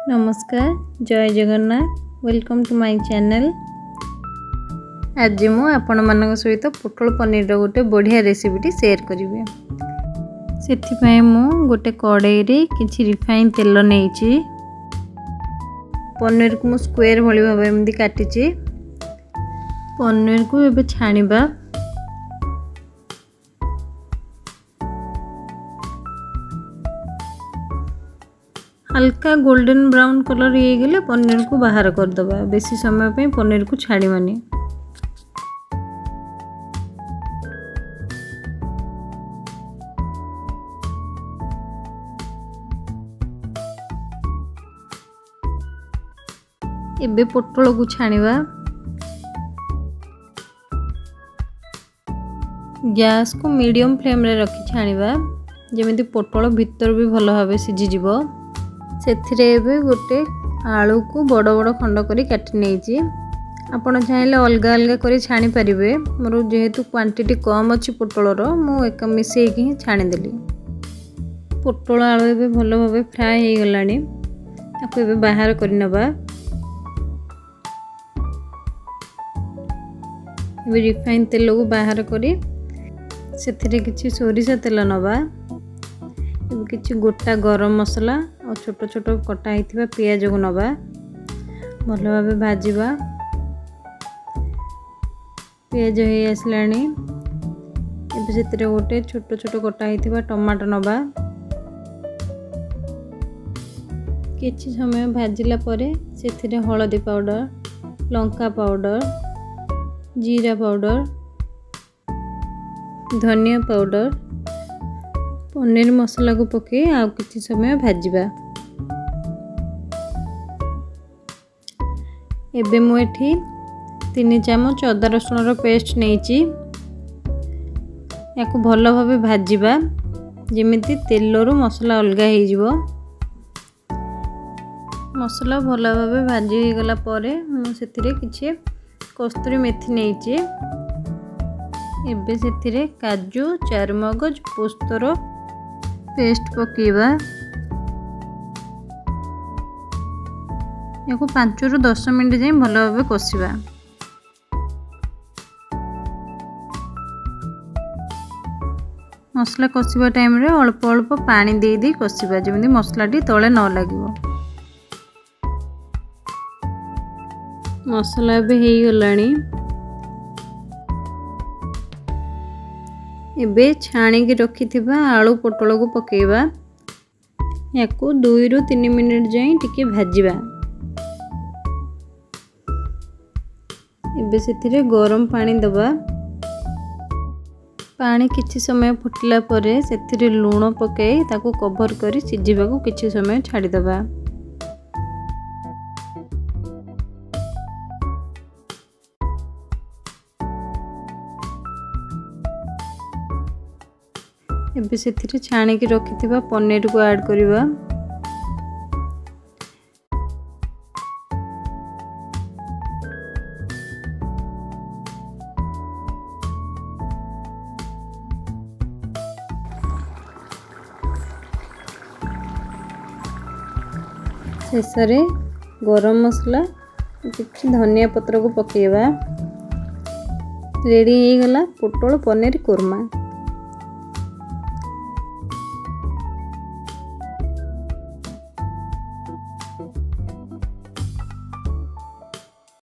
नमस्कार जय Jagannath welcome to my channel. आज मु आपण मानक सहित पोटल पनीर गोटे बढ़िया रेसिपीटी शेयर करिवे। सेथिपाई मु गोटे कड़ाई रे किछि रिफाइन तेल नेइछि। पनीर को मु स्क्वायर भली भाबे एमदी काटिछि। पनीर को एबे छाणीबा। हल्का गोल्डन ब्राउन कलर ये गले पनीर को बाहर कर दबा। बेसी समय पे पनीर को छाड़ी मानी। एबे पोटल को छाणीबा। गैस को मीडियम फ्लेम रे रखी छाणीबा जेमिति पोटल भीतर भी भलो भाबे सिझी जिवो। सेथिरे एबे गोटे आलू को बड़ बड़ खंड करी काटी नेइछि। आपण चाहिले अलगा अलगा करी छाणी परिबे। मोर जेहेतु क्वांटिटी कम अछि पोटलर मु एक मिसेई कि छाणी देली। पोटल आलू एबे भलो भाबे फ्राई हे गलानी। ताको एबे बाहर करि नबा। एबे रिफाइन तेल को बाहर करी सेथिरे किछि सोरिषा तेल नबा। एबे किछि गोटा गरम मसला और छोट छोट कटा हिथिबा पियाज को नबा। भलो भाबे भाजीबा। पियाज हे आसलानी। एबे सेतिरे गोटे छोट छोट कटा हिथिबा टमाटो नबा। किछि समय भाजिला परे सेतिरे हळदी पाउडर, लंका पाउडर, जीरा पाउडर, धनिया पाउडर, पनीर मसला को पके आ किछि समय भाजिबा। एबे मु एठी 3 चामच अदा रसुन रो पेस्ट नेइछि। याको भलो भाबे भाजिबा जेमिति तेल रो मसला अलगा हे जिवो। मसला भलो भाबे भाजी हे गला परे मु सेथिरे किछि कस्तूरी मेथी नेइछि। एबे सेथिरे काजू, चारमगज, पोस्तर पेस्ट पकेबा। याको 5 रु 10 मिनट जाई भलो भाबे कसिबा। मसला कसिबा टाइम रे अल्प अल्प पानी दे दे कसिबा जेमिति मसलाटी तळे न लागिवो। मसला बे हे गलानी। एबे छाणी की रखी थिबा आलू पोटल को पकेबा। याको 2 रु 3 मिनिट जाई टिके भाजिबा। एबे सेथिरे गरम पानी दबा। पानी किछि समय फुटिला परे सेथिरे लूण पकाई ताको कवर करी सिझिबा को किछि समय छाडी दबा। एबे सेथिरे छाणी की रखी थिबा पनीर को ऐड करिबा। शेषरे गरम मसला किछि धनिया पत्र को पकेबा। रेडी हे गला पोटल पनीर कोरमा।